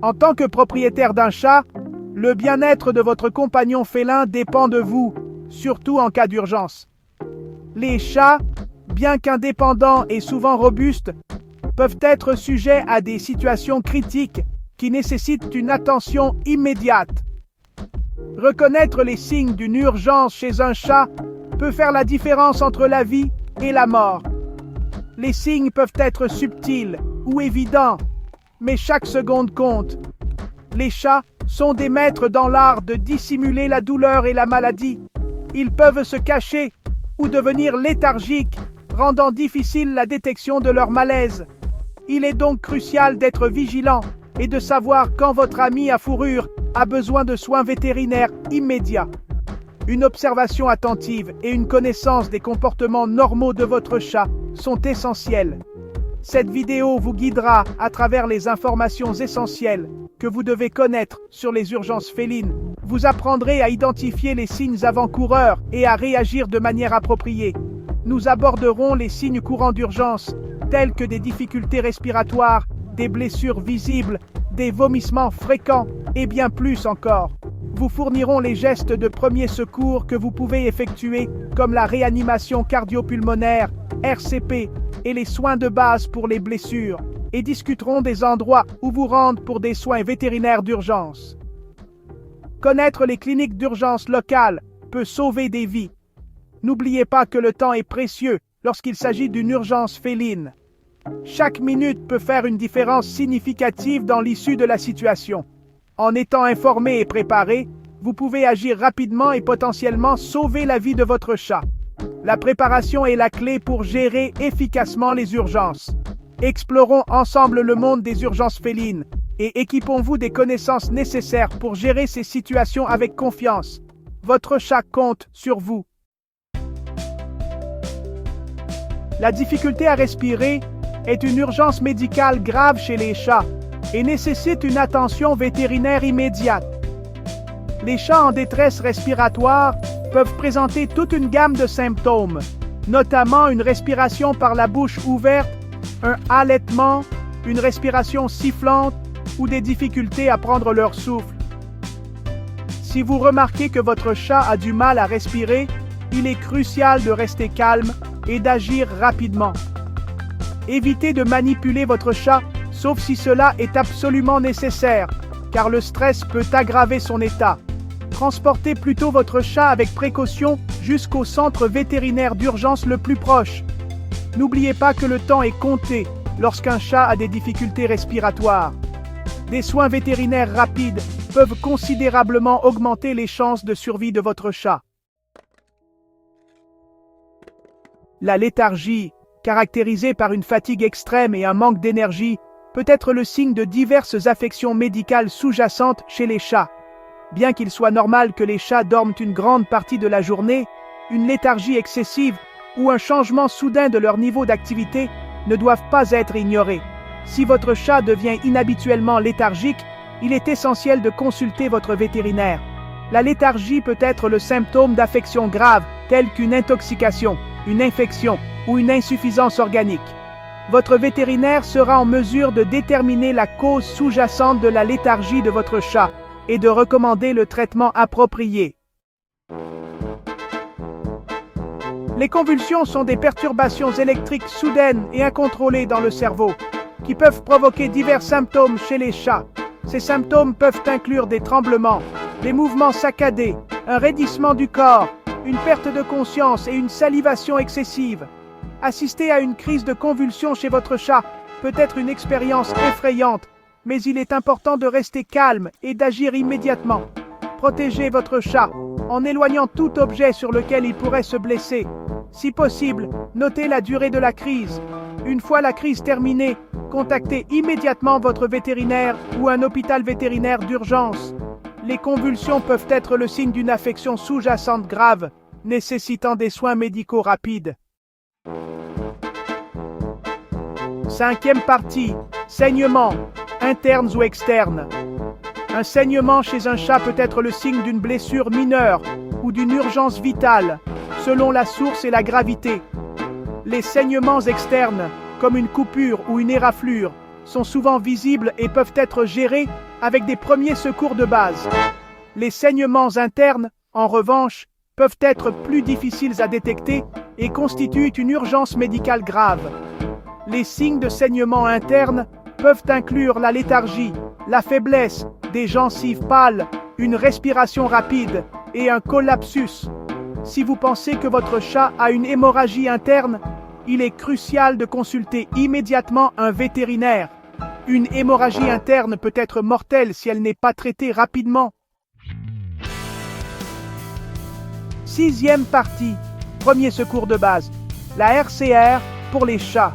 En tant que propriétaire d'un chat, le bien-être de votre compagnon félin dépend de vous, surtout en cas d'urgence. Les chats, bien qu'indépendants et souvent robustes, peuvent être sujets à des situations critiques qui nécessitent une attention immédiate. Reconnaître les signes d'une urgence chez un chat peut faire la différence entre la vie et la mort. Les signes peuvent être subtils ou évidents, mais chaque seconde compte. Les chats sont des maîtres dans l'art de dissimuler la douleur et la maladie. Ils peuvent se cacher ou devenir léthargiques, rendant difficile la détection de leur malaise. Il est donc crucial d'être vigilant et de savoir quand votre ami à fourrure a besoin de soins vétérinaires immédiats. Une observation attentive et une connaissance des comportements normaux de votre chat sont essentielles. Cette vidéo vous guidera à travers les informations essentielles que vous devez connaître sur les urgences félines. Vous apprendrez à identifier les signes avant-coureurs et à réagir de manière appropriée. Nous aborderons les signes courants d'urgence, tels que des difficultés respiratoires, des blessures visibles, des vomissements fréquents et bien plus encore. Vous fournirons les gestes de premier secours que vous pouvez effectuer, comme la réanimation cardio-pulmonaire, RCP, et les soins de base pour les blessures, et discuterons des endroits où vous rendre pour des soins vétérinaires d'urgence. Connaître les cliniques d'urgence locales peut sauver des vies. N'oubliez pas que le temps est précieux lorsqu'il s'agit d'une urgence féline. Chaque minute peut faire une différence significative dans l'issue de la situation. En étant informé et préparé, vous pouvez agir rapidement et potentiellement sauver la vie de votre chat. La préparation est la clé pour gérer efficacement les urgences. Explorons ensemble le monde des urgences félines et équipons-vous des connaissances nécessaires pour gérer ces situations avec confiance. Votre chat compte sur vous. La difficulté à respirer est une urgence médicale grave chez les chats et nécessite une attention vétérinaire immédiate. Les chats en détresse respiratoire peuvent présenter toute une gamme de symptômes, notamment une respiration par la bouche ouverte, un halètement, une respiration sifflante ou des difficultés à prendre leur souffle. Si vous remarquez que votre chat a du mal à respirer, il est crucial de rester calme et d'agir rapidement. Évitez de manipuler votre chat, sauf si cela est absolument nécessaire, car le stress peut aggraver son état. Transportez plutôt votre chat avec précaution jusqu'au centre vétérinaire d'urgence le plus proche. N'oubliez pas que le temps est compté lorsqu'un chat a des difficultés respiratoires. Des soins vétérinaires rapides peuvent considérablement augmenter les chances de survie de votre chat. La léthargie, caractérisée par une fatigue extrême et un manque d'énergie, peut être le signe de diverses affections médicales sous-jacentes chez les chats. Bien qu'il soit normal que les chats dorment une grande partie de la journée, une léthargie excessive ou un changement soudain de leur niveau d'activité ne doivent pas être ignorés. Si votre chat devient inhabituellement léthargique, il est essentiel de consulter votre vétérinaire. La léthargie peut être le symptôme d'affections graves telles qu'une intoxication, une infection ou une insuffisance organique. Votre vétérinaire sera en mesure de déterminer la cause sous-jacente de la léthargie de votre chat et de recommander le traitement approprié. Les convulsions sont des perturbations électriques soudaines et incontrôlées dans le cerveau, qui peuvent provoquer divers symptômes chez les chats. Ces symptômes peuvent inclure des tremblements, des mouvements saccadés, un raidissement du corps, une perte de conscience et une salivation excessive. Assister à une crise de convulsion chez votre chat peut être une expérience effrayante, mais il est important de rester calme et d'agir immédiatement. Protégez votre chat en éloignant tout objet sur lequel il pourrait se blesser. Si possible, notez la durée de la crise. Une fois la crise terminée, contactez immédiatement votre vétérinaire ou un hôpital vétérinaire d'urgence. Les convulsions peuvent être le signe d'une affection sous-jacente grave, nécessitant des soins médicaux rapides. Cinquième partie, saignement, internes ou externes. Un saignement chez un chat peut être le signe d'une blessure mineure ou d'une urgence vitale, selon la source et la gravité. Les saignements externes, comme une coupure ou une éraflure, sont souvent visibles et peuvent être gérés avec des premiers secours de base. Les saignements internes, en revanche, peuvent être plus difficiles à détecter et constituent une urgence médicale grave. Les signes de saignement interne peuvent inclure la léthargie, la faiblesse, des gencives pâles, une respiration rapide et un collapsus. Si vous pensez que votre chat a une hémorragie interne, il est crucial de consulter immédiatement un vétérinaire. Une hémorragie interne peut être mortelle si elle n'est pas traitée rapidement. Sixième partie, premier secours de base, la RCR pour les chats.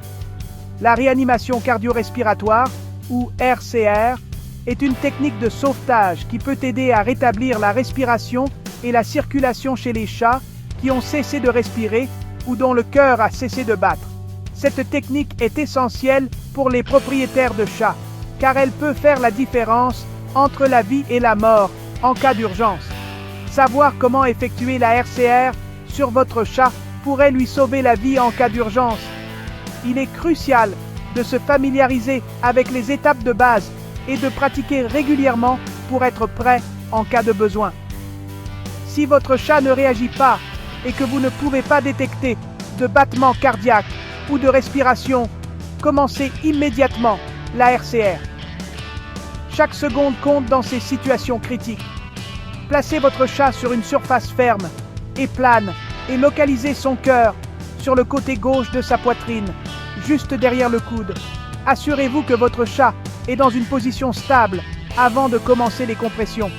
La réanimation cardio-respiratoire, ou RCR, est une technique de sauvetage qui peut aider à rétablir la respiration et la circulation chez les chats qui ont cessé de respirer ou dont le cœur a cessé de battre. Cette technique est essentielle pour les propriétaires de chats, car elle peut faire la différence entre la vie et la mort en cas d'urgence. Savoir comment effectuer la RCR sur votre chat pourrait lui sauver la vie en cas d'urgence. Il est crucial de se familiariser avec les étapes de base et de pratiquer régulièrement pour être prêt en cas de besoin. Si votre chat ne réagit pas et que vous ne pouvez pas détecter de battement cardiaque ou de respiration, commencez immédiatement la RCR. Chaque seconde compte dans ces situations critiques. Placez votre chat sur une surface ferme et plane et localisez son cœur sur le côté gauche de sa poitrine, juste derrière le coude. Assurez-vous que votre chat est dans une position stable avant de commencer les compressions.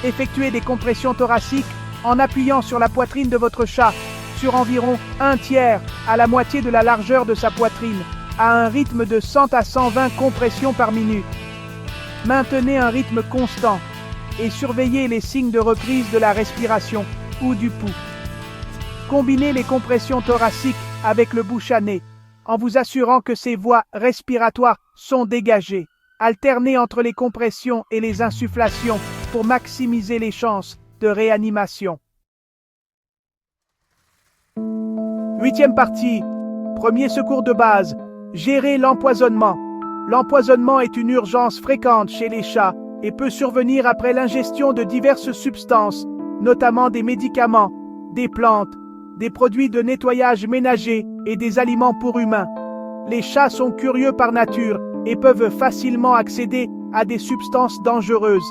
Effectuez des compressions thoraciques en appuyant sur la poitrine de votre chat sur environ 1/3 à la moitié de la largeur de sa poitrine, à un rythme de 100 à 120 compressions par minute. Maintenez un rythme constant et surveillez les signes de reprise de la respiration ou du pouls. Combinez les compressions thoraciques avec le bouche à nez en vous assurant que ces voies respiratoires sont dégagées. Alternez entre les compressions et les insufflations pour maximiser les chances de réanimation. Huitième partie, premier secours de base, gérer l'empoisonnement. L'empoisonnement est une urgence fréquente chez les chats et peut survenir après l'ingestion de diverses substances, notamment des médicaments, des plantes, des produits de nettoyage ménager et des aliments pour humains. Les chats sont curieux par nature et peuvent facilement accéder à des substances dangereuses.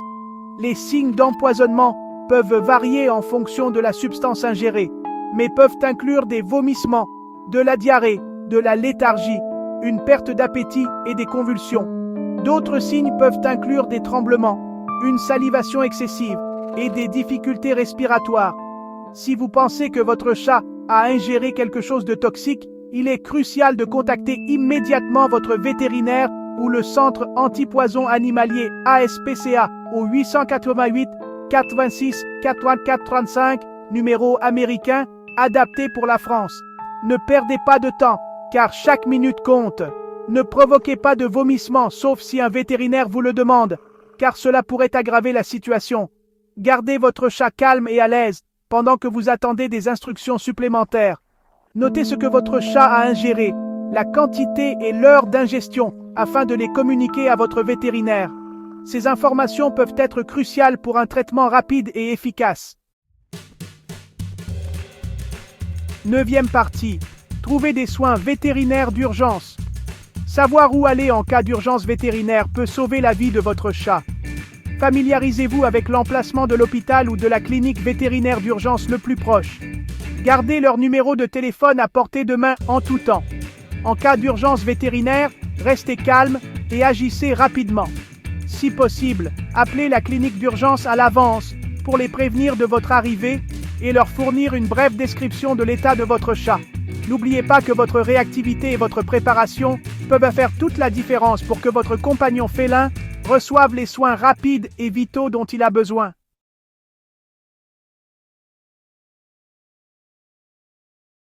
Les signes d'empoisonnement peuvent varier en fonction de la substance ingérée, mais peuvent inclure des vomissements, de la diarrhée, de la léthargie, une perte d'appétit et des convulsions. D'autres signes peuvent inclure des tremblements, une salivation excessive et des difficultés respiratoires. Si vous pensez que votre chat a ingéré quelque chose de toxique, il est crucial de contacter immédiatement votre vétérinaire ou le centre antipoison animalier ASPCA au 888 86 84 35, numéro américain, adapté pour la France. Ne perdez pas de temps, car chaque minute compte. Ne provoquez pas de vomissements, sauf si un vétérinaire vous le demande, car cela pourrait aggraver la situation. Gardez votre chat calme et à l'aise pendant que vous attendez des instructions supplémentaires. Notez ce que votre chat a ingéré, la quantité et l'heure d'ingestion, afin de les communiquer à votre vétérinaire. Ces informations peuvent être cruciales pour un traitement rapide et efficace. Neuvième partie. Trouver des soins vétérinaires d'urgence. Savoir où aller en cas d'urgence vétérinaire peut sauver la vie de votre chat. Familiarisez-vous avec l'emplacement de l'hôpital ou de la clinique vétérinaire d'urgence le plus proche. Gardez leur numéro de téléphone à portée de main en tout temps. En cas d'urgence vétérinaire, restez calme et agissez rapidement. Si possible, appelez la clinique d'urgence à l'avance pour les prévenir de votre arrivée et leur fournir une brève description de l'état de votre chat. N'oubliez pas que votre réactivité et votre préparation peuvent faire toute la différence pour que votre compagnon félin reçoive les soins rapides et vitaux dont il a besoin.